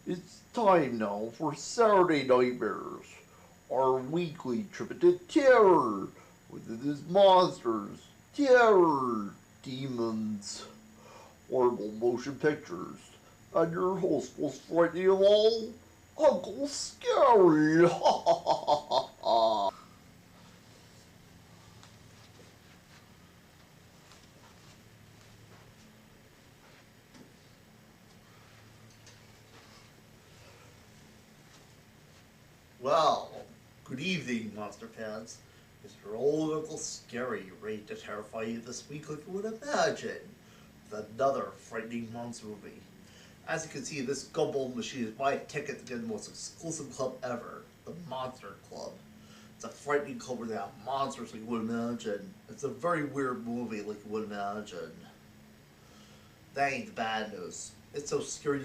It's time now for Saturday Nightmares, our weekly trip into terror, whether it is monsters, terror, demons, horrible motion pictures. And your host will frighten you all, Uncle Scary. Well, good evening, Monster fans. It's your old Uncle Scary, ready to terrify you this week like you would imagine, with another frightening monster movie. As you can see, this gumball machine is my ticket to get the most exclusive club ever, the Monster Club. It's a frightening club where they have monsters like you would imagine. It's a very weird movie like you would imagine. That ain't the bad news. It's so scary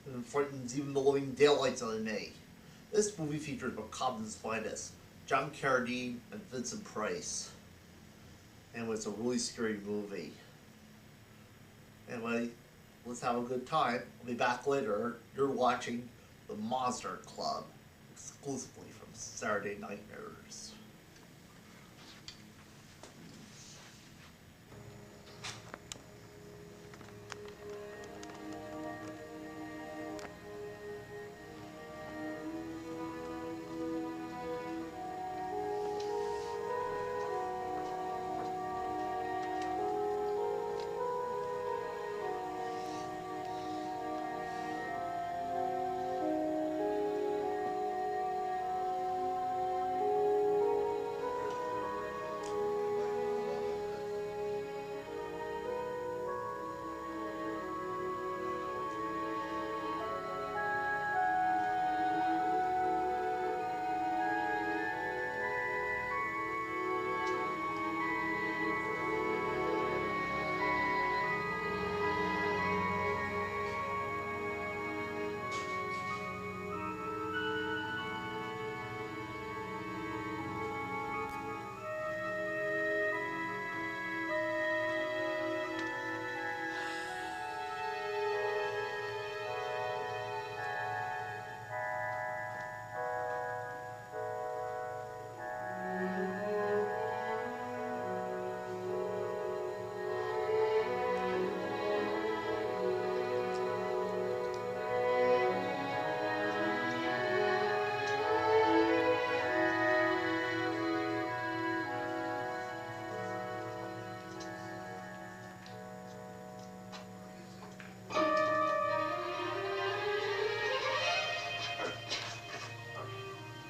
and frightens even the living daylights out of me. This movie features Macabre's finest, John Carradine and Vincent Price. Anyway, it's a really scary movie. Anyway, let's have a good time. I'll be back later. You're watching The Monster Club, exclusively from Saturday Nightmares.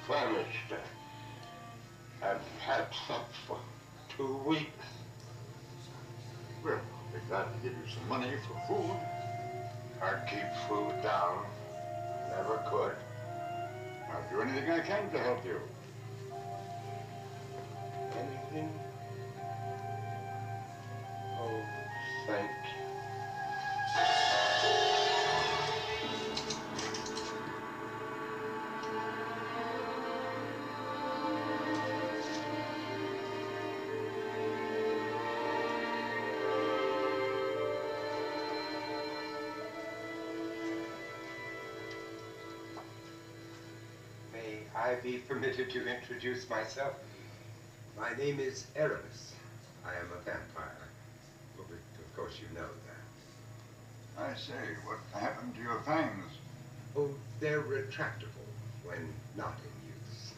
Famished. I've had some for 2 weeks. Well, I'll be glad to give you some money for food. I'd keep food down. Never could. I'll do anything I can to help you. Anything? Oh, thank you. May I be permitted to introduce myself? My name is Erebus. I am a vampire. Well, of course you know that. I say, what happened to your fangs? Oh, they're retractable when not in use.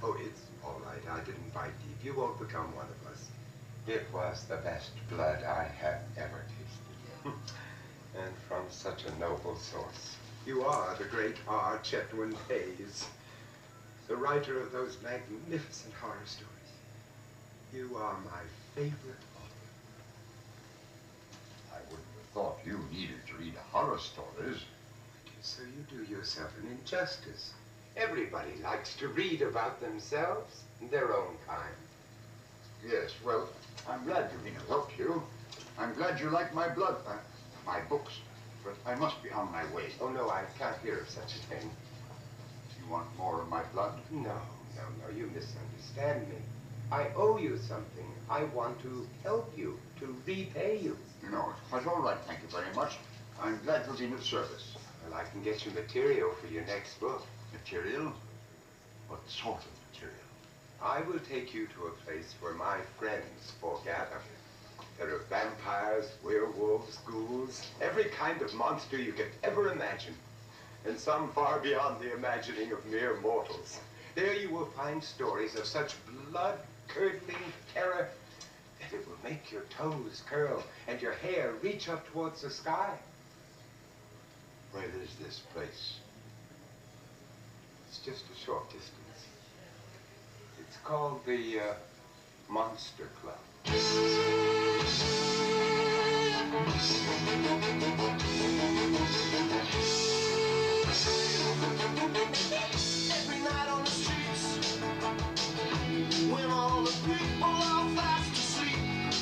Oh, it's all right. I didn't bite deep. You won't become one of us. It was the best blood I have ever tasted. And from such a noble source. You are the great R. Chetwynd Hayes, the writer of those magnificent horror stories. You are my favorite author. I wouldn't have thought you needed to read horror stories. So you do yourself an injustice. Everybody likes to read about themselves and their own kind. Yes, well, I'm glad Urena helped you. I'm glad you like my my books. But I must be on my way. Oh, no, I can't hear of such a thing. You want more of my blood? No, you misunderstand me. I owe you something. I want to help you, to repay you. No, it's quite all right, thank you very much. I'm glad to be of service. Well, I can get you material for your next book. Material? What sort of material? I will take you to a place where my friends foregather. There are vampires, werewolves, ghouls, every kind of monster you could ever imagine, and some far beyond the imagining of mere mortals. There you will find stories of such blood-curdling terror that it will make your toes curl and your hair reach up towards the sky. Where is this place? It's just a short distance. It's called the Monster Club. Every night on the streets, when all the people are fast asleep,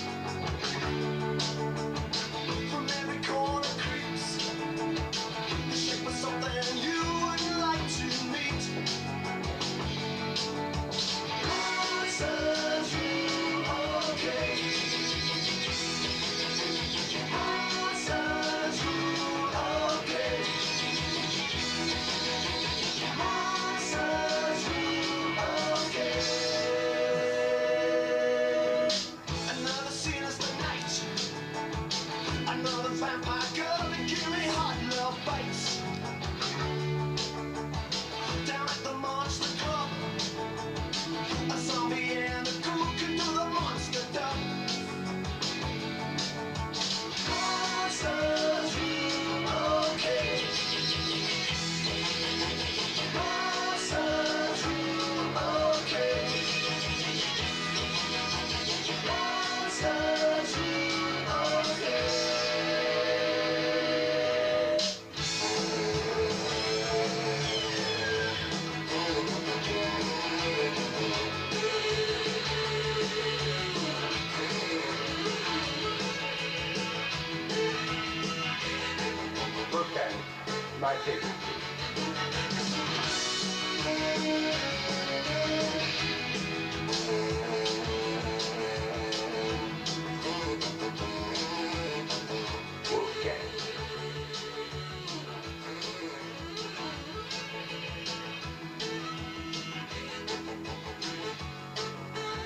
from every corner creeps the shape of something you would like to meet. Monsters rule, okay. Monsters rule, okay. Monsters rule, okay. Another sinister night, another vampire girl and killing hot love bites. Down at the Monster Club, a zombie and a ghoul can do the monster dub. Monsters rule, okay. Monsters rule, okay. Monsters rule, okay. Look at my favorite food. Wolfgang.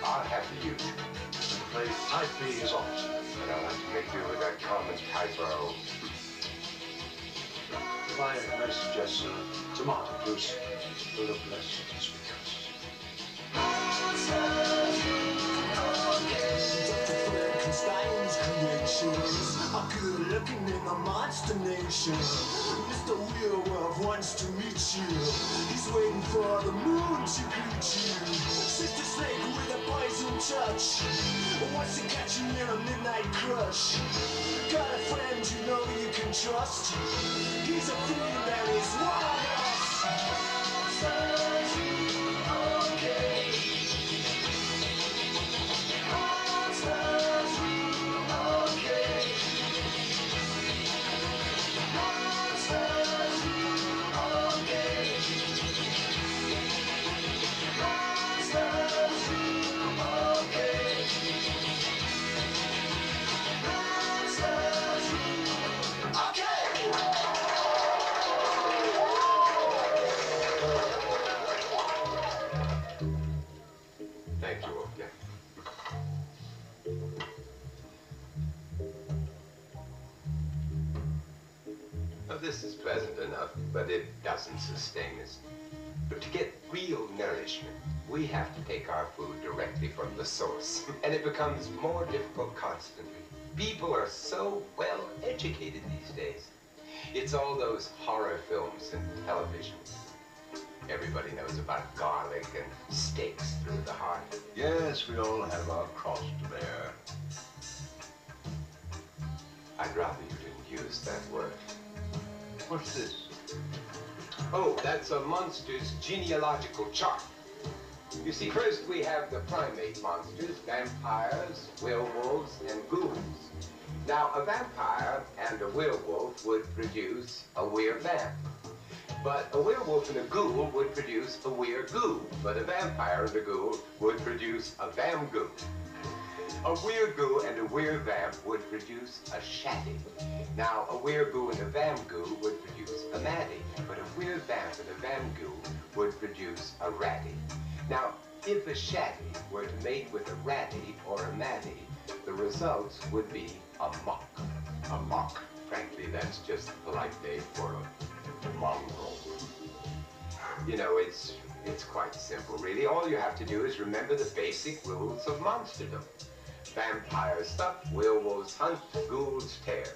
I'll have the usual. Play pipe me is opposite. But I'll have to make do with that common typo. If I may suggest some tomato juice, a little less conspicuous. Monsters rule, okay. Dr. Frankenstein's creations are good looking in the monster nation. Mr. Werewolf wants to meet you. He's waiting for the moon to greet you. Sister Snake with a poison touch wants to catch you in a midnight crush. Got a friend you know you can trust. He's a fiend and he's one of us. Monsters rule, okay. Monsters rule, okay. Monsters rule, okay. Monsters rule, okay. Monsters rule, okay. Thank you, Wolfgang. Now, this is pleasant enough, but it doesn't sustain us. But to get real nourishment, we have to take our food directly from the source. And it becomes more difficult constantly. People are so well educated these days. It's all those horror films and television. Everybody knows about garlic and steaks through the heart. Yes, we all have our cross to bear. I'd rather you didn't use that word. What's this? Oh, that's a monster's genealogical chart. You see, first we have the primate monsters, vampires, werewolves, and ghouls. Now, a vampire and a werewolf would produce a were-vamp. But a werewolf and a ghoul would produce a were-ghoul. But a vampire and a ghoul would produce a vam-ghoul. A weirgoo and a weirvamp would produce a shatty. Now, a weirgoo and a vamgoo would produce a maddie, but a weirvamp and a vamgoo would produce a ratty. Now, if a shatty were to mate with a ratty or a maddie, the results would be a muck. A muck. Frankly, that's just the polite name for a mongrel. You know, it's quite simple, really. All you have to do is remember the basic rules of monsterdom. Vampires suck, werewolves hunt, ghouls tear.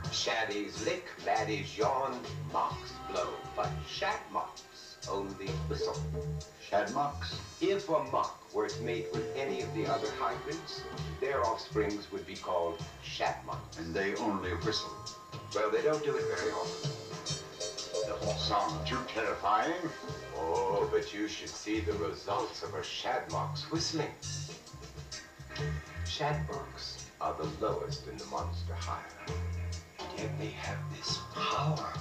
Shaddies lick, laddies yawn, mocks blow, but shatmucks only whistle. Shadmucks? If a muck were to mate with any of the other hybrids, their offsprings would be called shatmucks. And they only whistle. Well, they don't do it very often. Doesn't sound too terrifying. Oh, but you should see the results of a shadmuck's whistling. Shadmucks are the lowest in the monster hierarchy. Yet they have this power.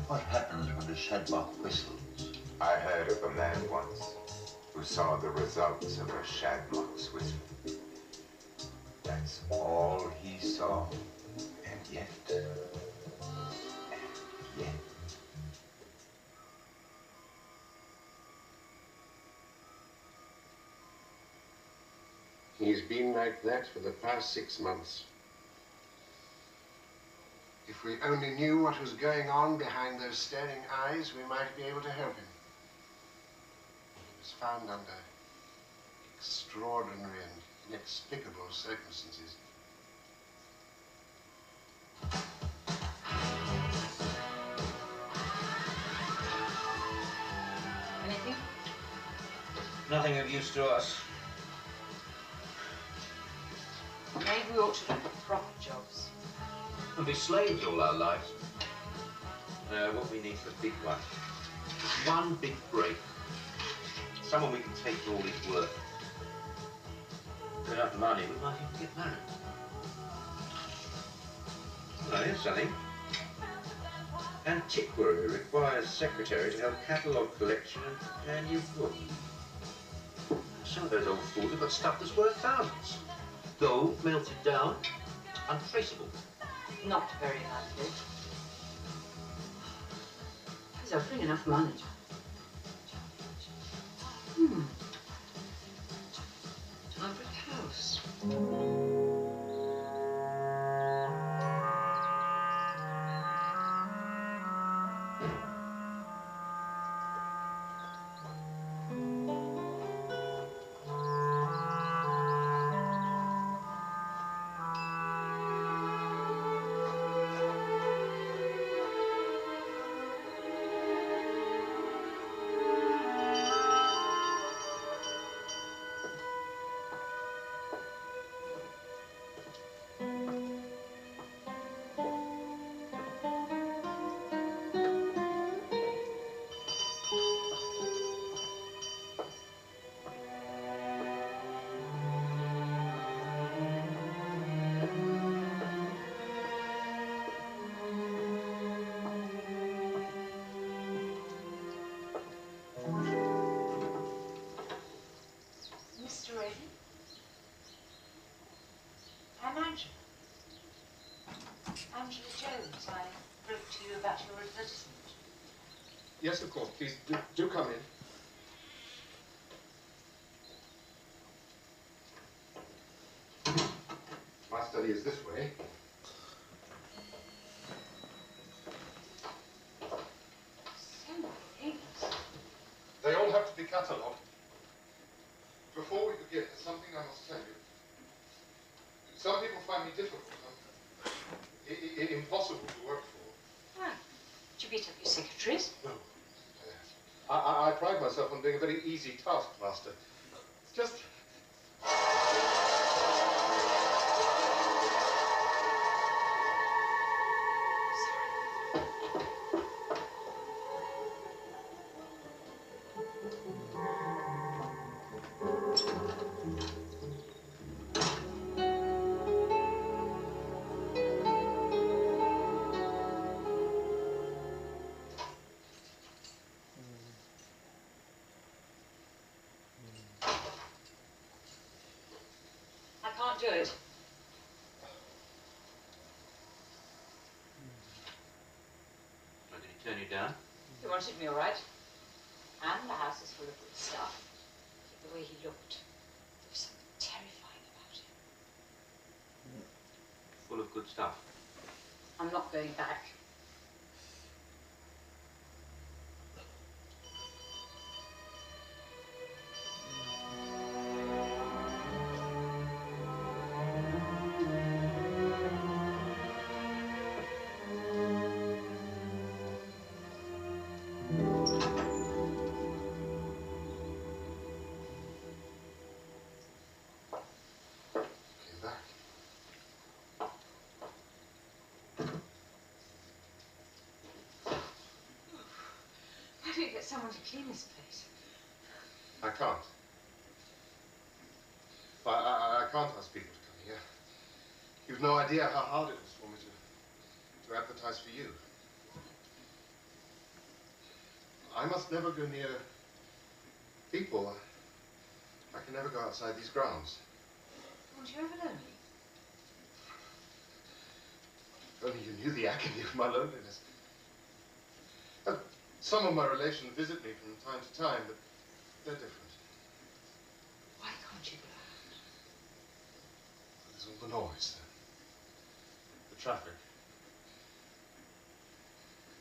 What happens when a shadmuck whistles? I heard of a man once who saw the results of a shadmuck's whistle. That's all he saw. And yet... He's been like that for the past 6 months. If we only knew what was going on behind those staring eyes, we might be able to help him. He was found under extraordinary and inexplicable circumstances. Anything? Nothing of use to us. Maybe we ought to look at proper jobs. We'll be slaves all our lives. What we need is a big one. One big break. Someone we can take for all his work. With enough money, we might even get married. Oh, here's something. Antiquary requires secretary to help catalogue collection and prepare new book. Some of those old fools have got stuff that's worth thousands. Gold melted down, untraceable. Not very likely. He's offering enough money. Time for a house. Angela Jones, I wrote to you about your advertisement. Yes, of course. Please, do come in. My study is this way. So many things. They all have to be catalogued. Before we begin, there's something I must tell you. Some people find me difficult, impossible to work for. Why? Did you beat up your secretaries? No. I pride myself on being a very easy taskmaster. It's just... can't do it. Why did he turn you down? He wanted me all right. And the house is full of good stuff. The way he looked, there was something terrifying about him. Full of good stuff. I'm not going back. Why don't you get someone to clean this place? I can't. I can't ask people to come here. You've no idea how hard it was for me to advertise for you. I must never go near people. I can never go outside these grounds. Won't you ever learn me? If only you knew the agony of my loneliness. Some of my relations visit me from time to time, but they're different. Why can't you go out? There's all the noise, the traffic.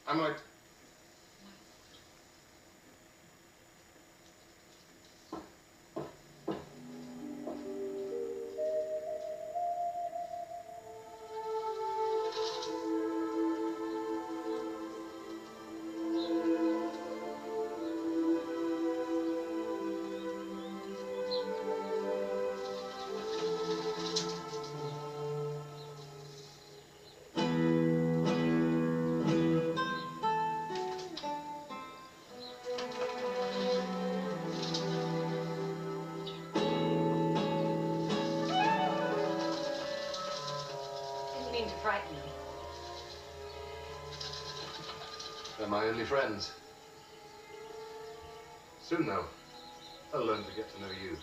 I might... Frighten me. They're my only friends. Soon, though, I'll learn to get to know you.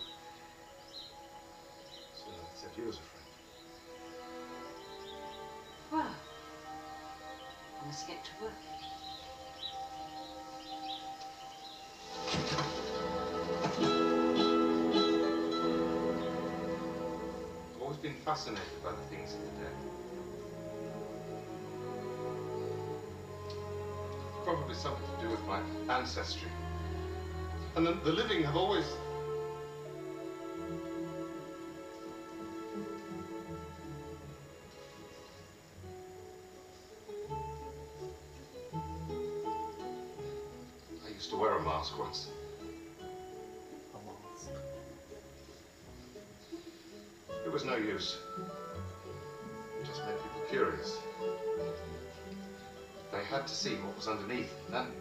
Soon I'll accept you as a friend. Well, I must get to work. I've always been fascinated by the things of the dead. Probably something to do with my ancestry. And the living have always... I used to wear a mask once. A mask. It was no use. It just made people curious. They had to see what was underneath, and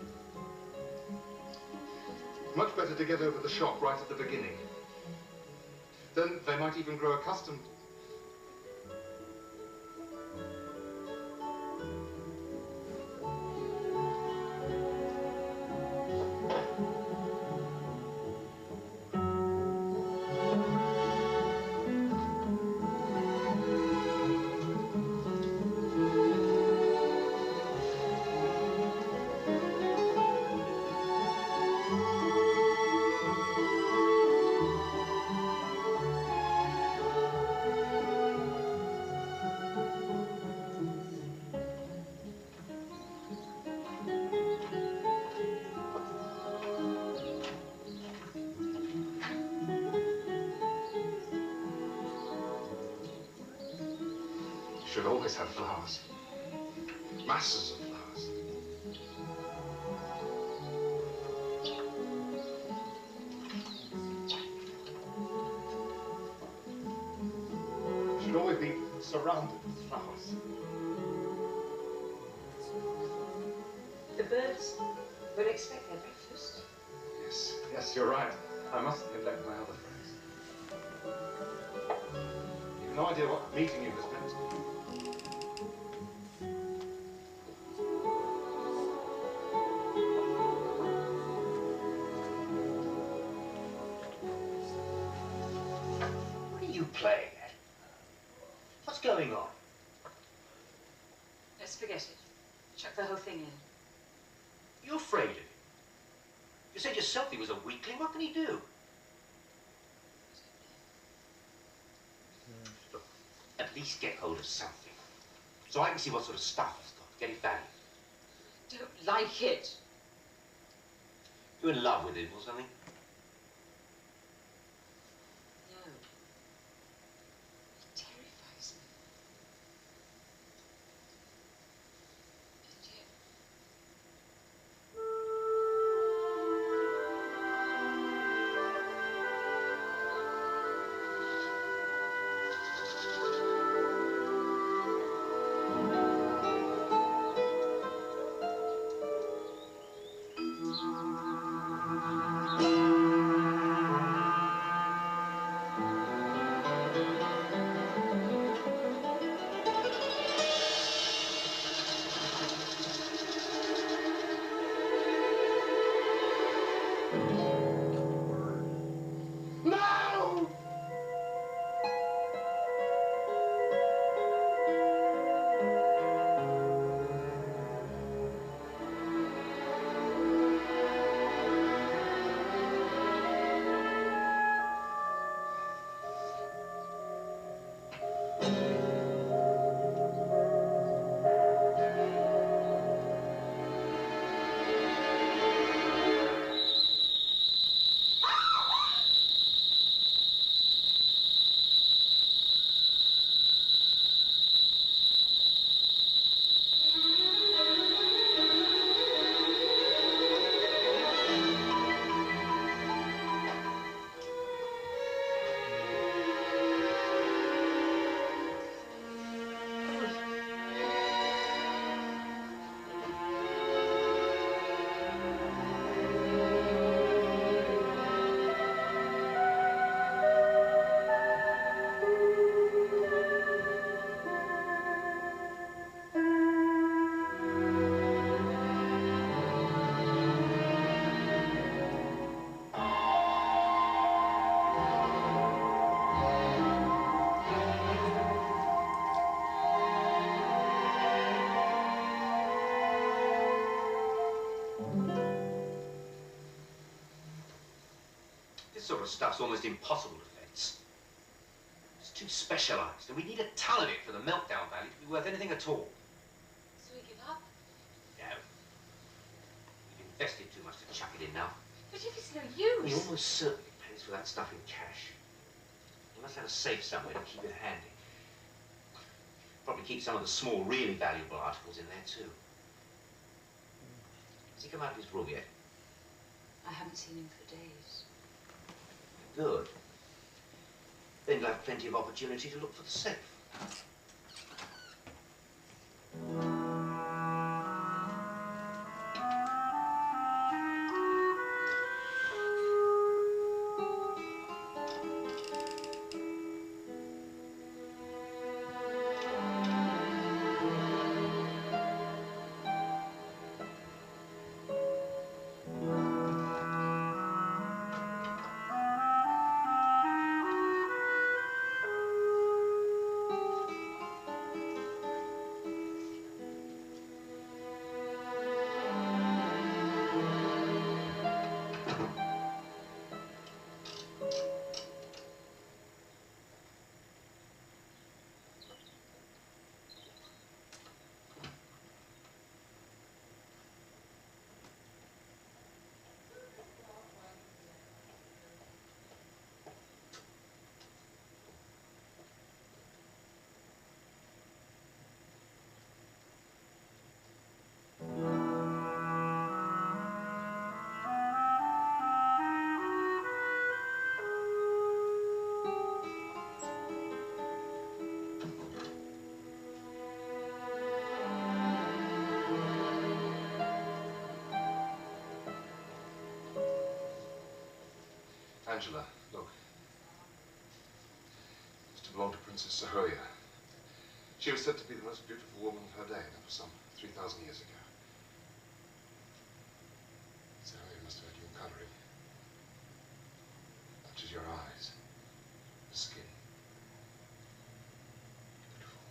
much better to get over the shock right at the beginning. Then they might even grow accustomed. Should always have flowers. Masses of flowers. Should always be surrounded with flowers. The birds will expect their breakfast. Yes, yes, you're right. I mustn't neglect my other friends. You've no idea what meeting you has meant to me. What are you playing at? Chuck the whole thing in. You're afraid of him. You said yourself he was a weakling. What can he do? Look, at least get hold of something. So I can see what sort of stuff he's got. Get it valued. Don't like it. You in love with him or something? No. It terrifies me. And yet... No! This sort of stuff's almost impossible to fence. It's too specialised, and we need a ton of it for the meltdown value to be worth anything at all. So we give up? No. We've invested too much to chuck it in now. But if it's no You're use... almost certain it pays for that stuff in cash. You must have a safe somewhere to keep it handy. Probably keep some of the small, really valuable articles in there, too. Has he come out of his room yet? I haven't seen him for days. Good. Then you'll have plenty of opportunity to look for the safe. Angela, look. Used to belong to Princess Sahoya. She was said to be the most beautiful woman of her day. That was some 3,000 years ago. Sahoya must have had you colouring. Such as your eyes, the skin. Beautiful.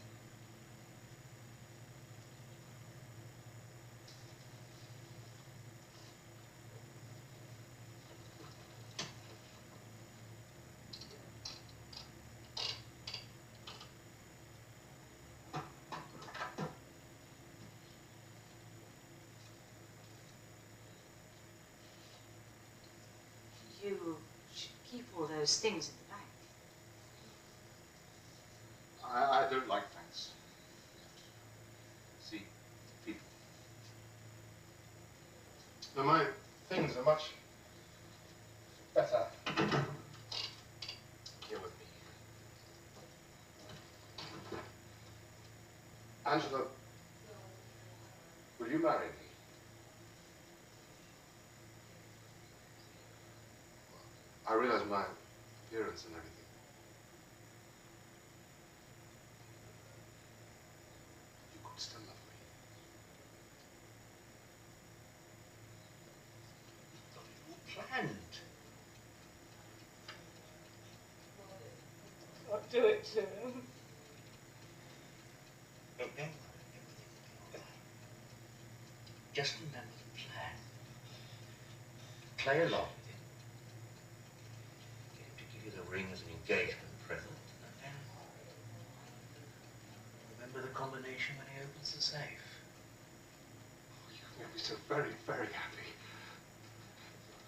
those things in the bank. I don't like banks. See people. No, my things are much better here with me. Angela, will you marry me? I realize my appearance and everything. You could still love me. It's all planned. Don't do it to him. Look, don't worry, everything will be all right. Just remember the plan. Play along with it. Get him to give you the ring as an engagement present, and then remember the combination when he opens the safe. You make me so very, very happy.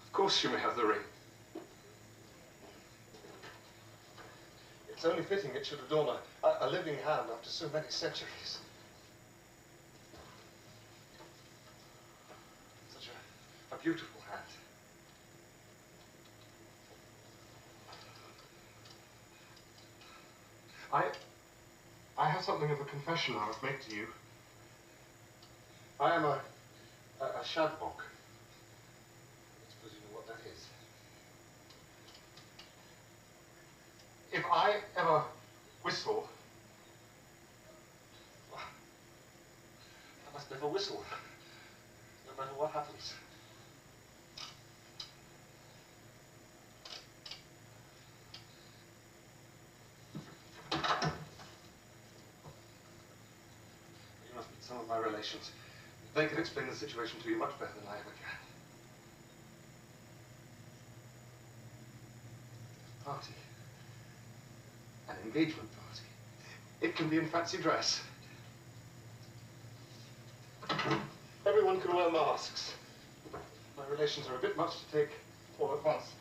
Of course you may have the ring. It's only fitting it should adorn a living hand after so many centuries. Such a beautiful hand. I have something of a confession I must make to you. I am a shadbok. I suppose you know what that is. If I ever whistle, I must never whistle, no matter what happens. You must meet some of my relations. They can explain the situation to you much better than I ever can. Party. An engagement party. It can be in fancy dress. Everyone can wear masks. My relations are a bit much to take all at once.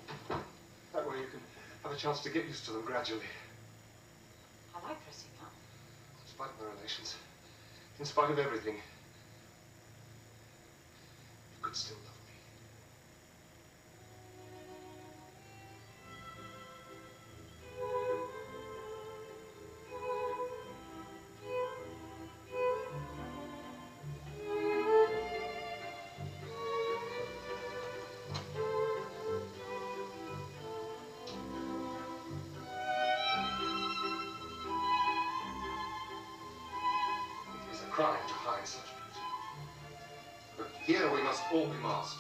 That way you can have a chance to get used to them gradually. I like dressing up. In spite of my relations, in spite of everything, you could still love me. It is a crime to hide such beauty. But here we must all be masked.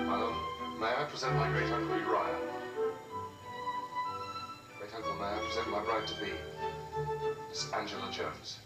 Madam, may I present my great uncle Uriah? Great uncle, may I present my bride-to-be, Miss Angela Jones?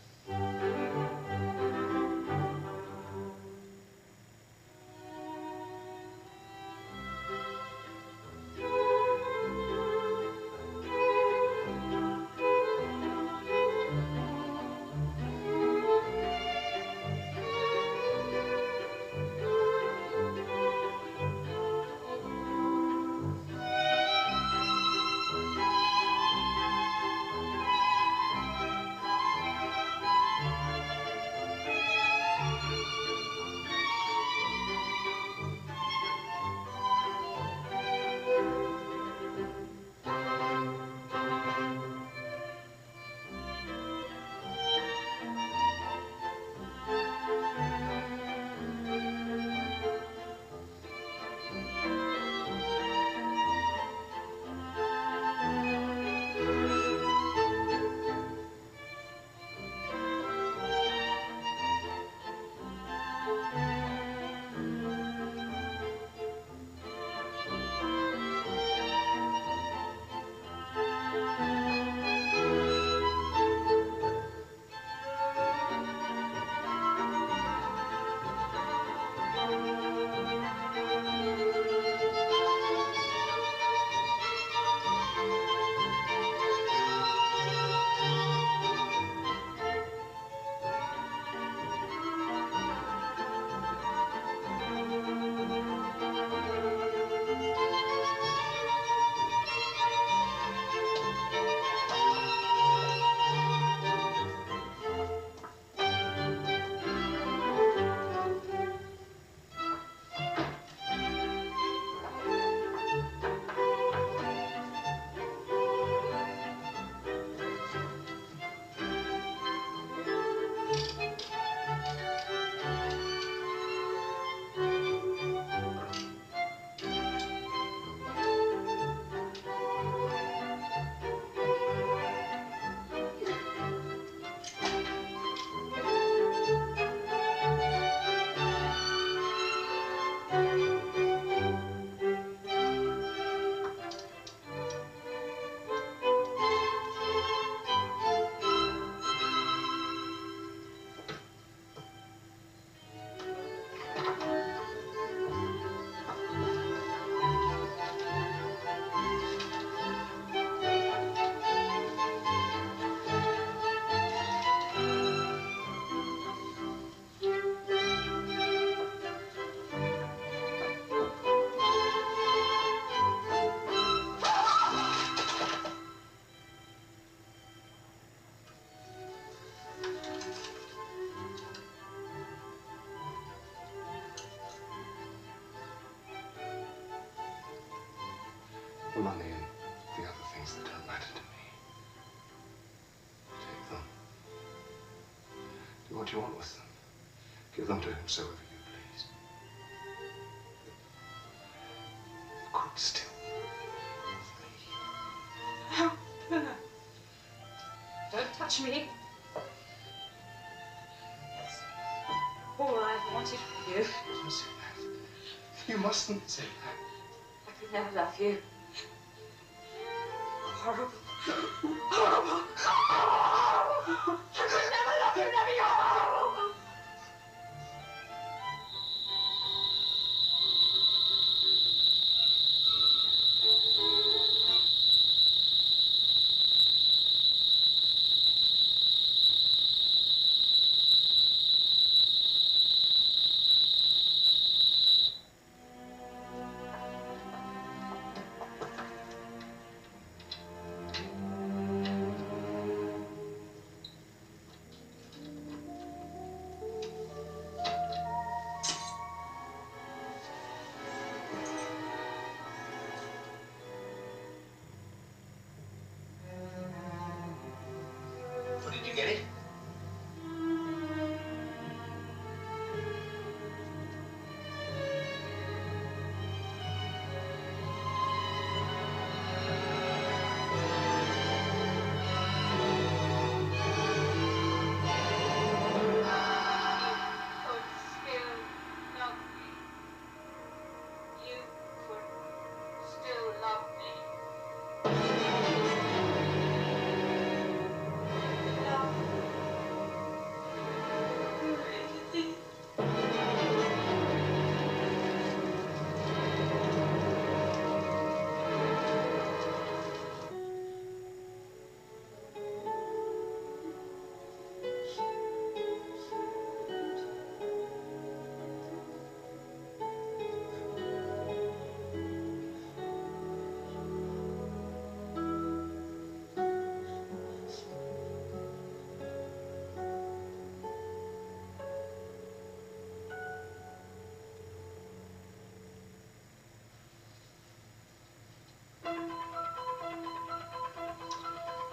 the money and the other things that don't matter to me. Take them. Do what you want with them. Give them to whomsoever you please. You could still love me. No. Don't touch me. That's all I wanted from you. Don't say that. You mustn't say that. I could never love you. Horrible. Horrible. Horrible. I could never love you, never. You're horrible. So did you get it?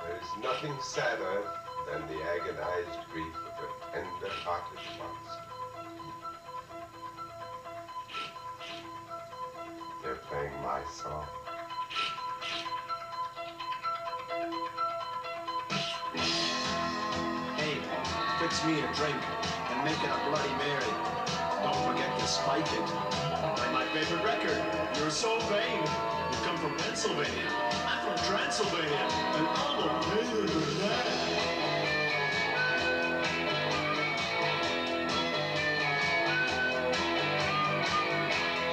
There is nothing sadder than the agonized grief of a tender-hearted monster. They're playing my song. Hey, fix me a drink and make it a Bloody Mary. Don't forget to spike it. Play my favorite record, You're So Vain. You come from Pennsylvania. I'm from Transylvania. And I'm a pain in the neck.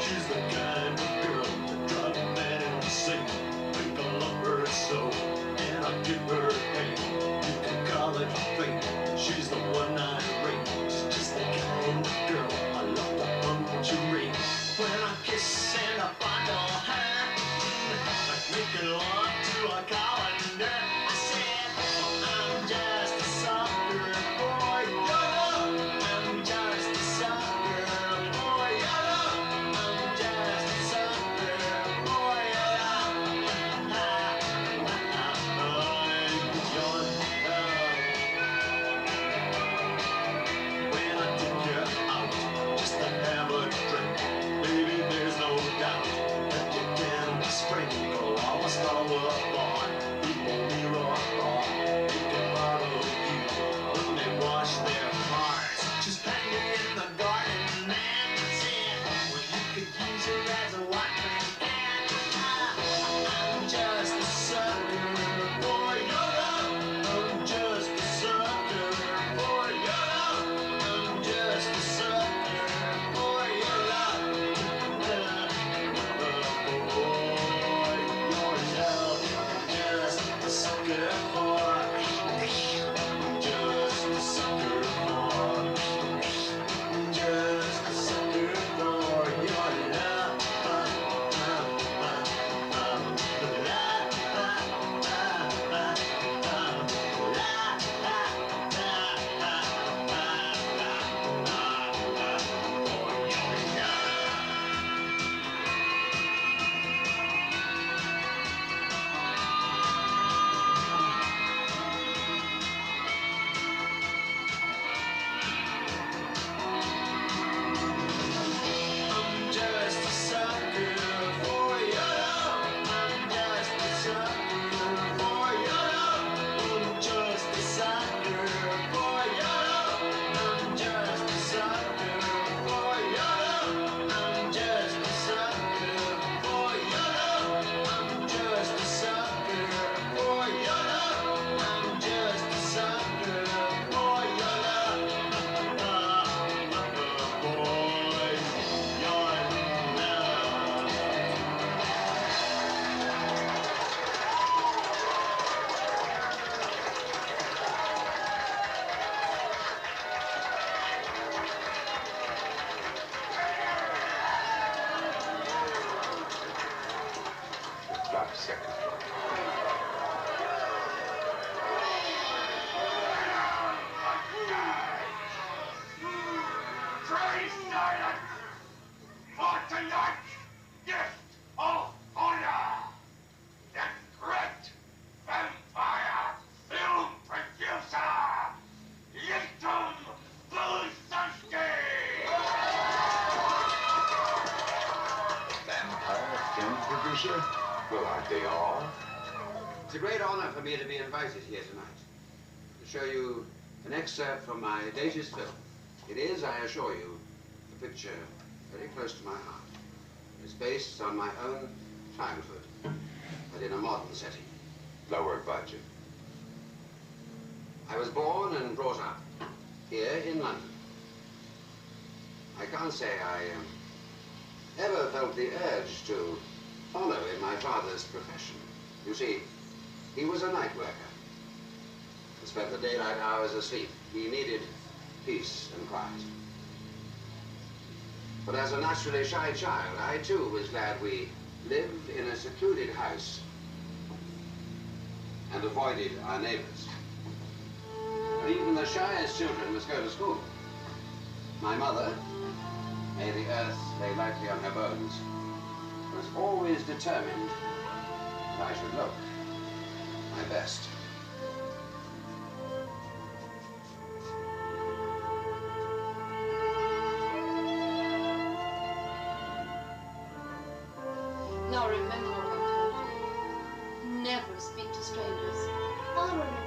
She's the kind of girl that drives a man insane. Think I love her so, and I give her pain. You can call it fate. She's the one I rate. She's just the kind of girl I love to punctuate. When I kiss and I fondle her, like making love to a colander. I said, I'm just a sucker boy. I'm just a sucker boy. I'm just a sucker boy. When I take you out just to have a drink, baby, there's no producer? Well, aren't they all? It's a great honor for me to be invited here tonight to show you an excerpt from my latest film. It is, I assure you, a picture very close to my heart. It's based on my own childhood, but in a modern setting. Lower budget. I was born and brought up here in London. I can't say I ever felt the urge to follow in my father's profession. You see, he was a night worker. He spent the daylight hours asleep. He needed peace and quiet. But as a naturally shy child, I too was glad we lived in a secluded house and avoided our neighbors. But even the shyest children must go to school. My mother, may the earth lay lightly on her bones, was always determined that I should look my best. Now remember what I told you. Never speak to strangers. I'll remember.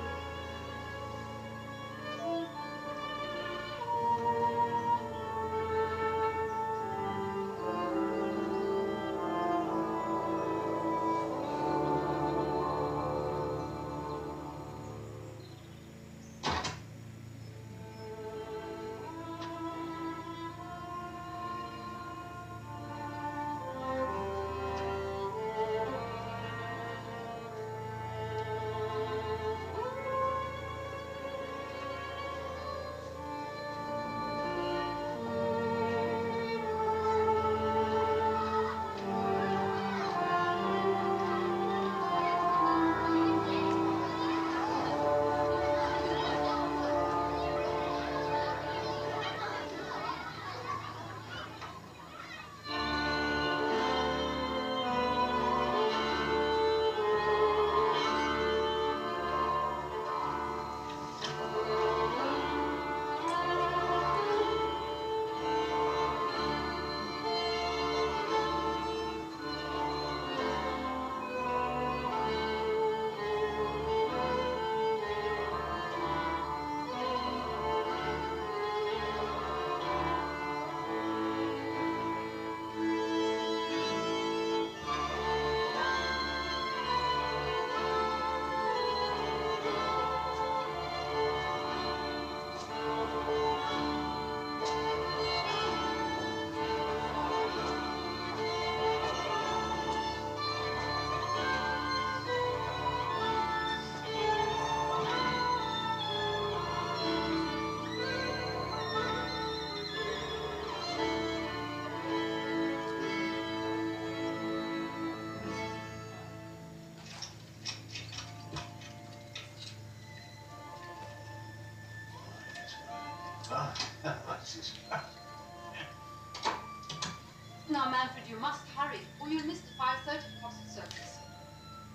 Now, Manfred, you must hurry, or you'll miss the 5:30 concert service.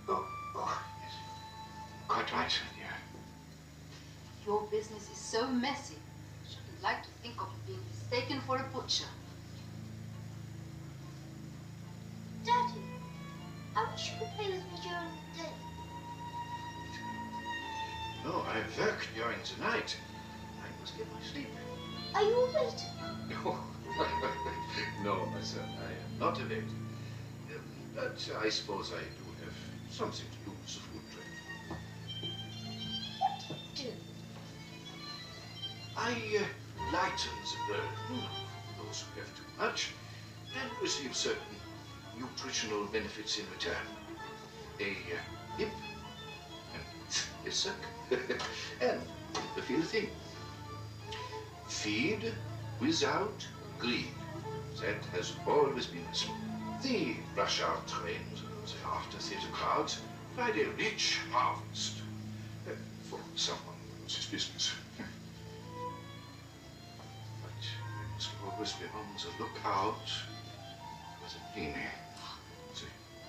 Oh, yes. Quite right, dear. Your business is so messy. I shouldn't like to think of it being mistaken for a butcher. Daddy, I wish you could play with me during the day. No, I work during the night. I must get my sleep. Are you awake? No. No, my son, I am not awake. But I suppose I do have something to do with the food trade. What do you do? I lighten the burden of those who have too much and receive certain nutritional benefits in return. A hip and a suck and the feel thing. Feed without greed. That has always been the rush hour trains and the after theater crowds provide a rich harvest for someone who knows his business. But we must always be on the lookout for the beanie, the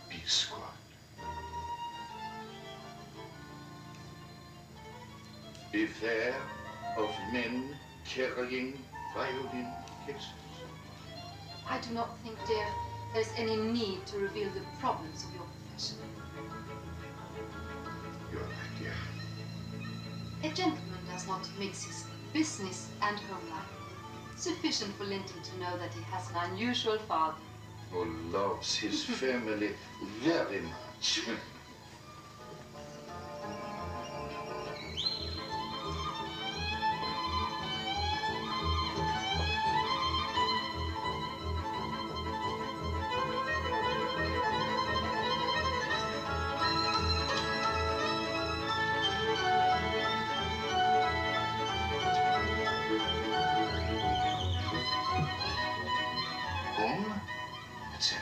B squad. Beware of men carrying violin cases. I do not think, dear, there's any need to reveal the problems of your profession. You're right, dear. A gentleman does not mix his business and home life. Sufficient for Linton to know that he has an unusual father. Who loves his family very much. That's it.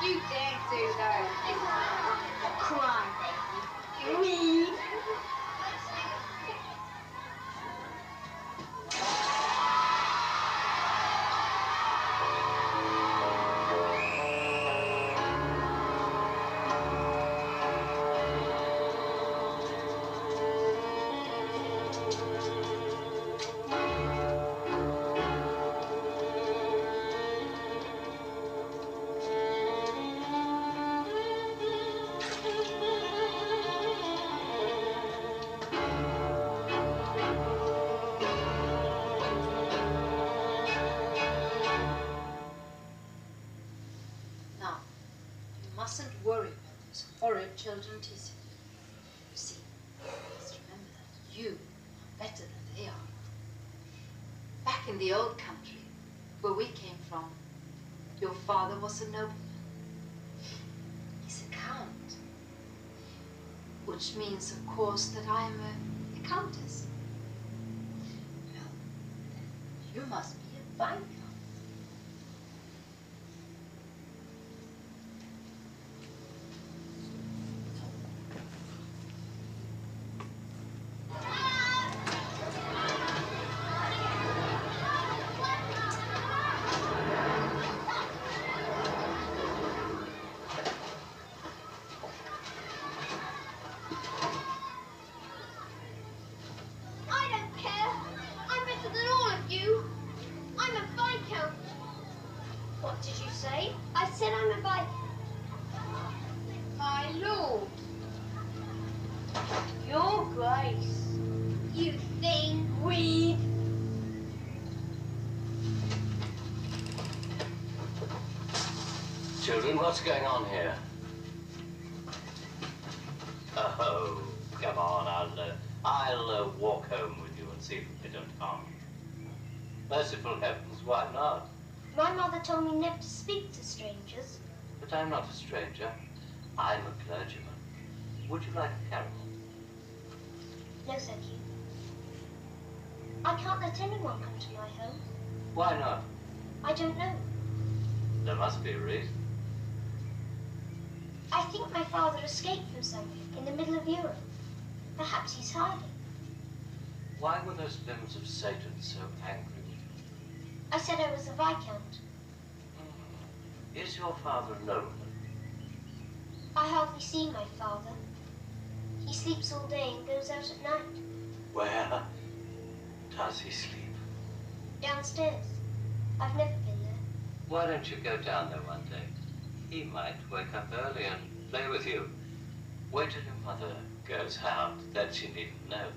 You dare do that. Cry, baby. Read. Now, you mustn't worry about those horrid children teasing you. You see, you must remember that you are better than they are. Back in the old country, where we came from, your father was a nobleman. He's a count. Which means, of course, that I am a countess. Well, then you must be a viscount. I don't care. I'm better than all of you. I'm a viscount. What did you say? I said I'm a viscount. My lord. Your grace. You thing. Read. Children, what's going on here? Oh, come on, I'll walk home with you and see if they don't harm you. Merciful heavens, why not? My mother told me never to speak to strangers. But I'm not a stranger. I'm a clergyman. Would you like a caramel? No, thank you. I can't let anyone come to my home. Why not? I don't know. There must be a reason. I think my father escaped from somewhere in the middle of Europe. Perhaps he's hiding. Why were those limbs of Satan so angry with you? I said I was a viscount. Is your father a nobleman? I hardly see my father. He sleeps all day and goes out at night. Where does he sleep? Downstairs. I've never been there. Why don't you go down there one day? He might wake up early and play with you. Wait till your mother goes out, then she needn't know.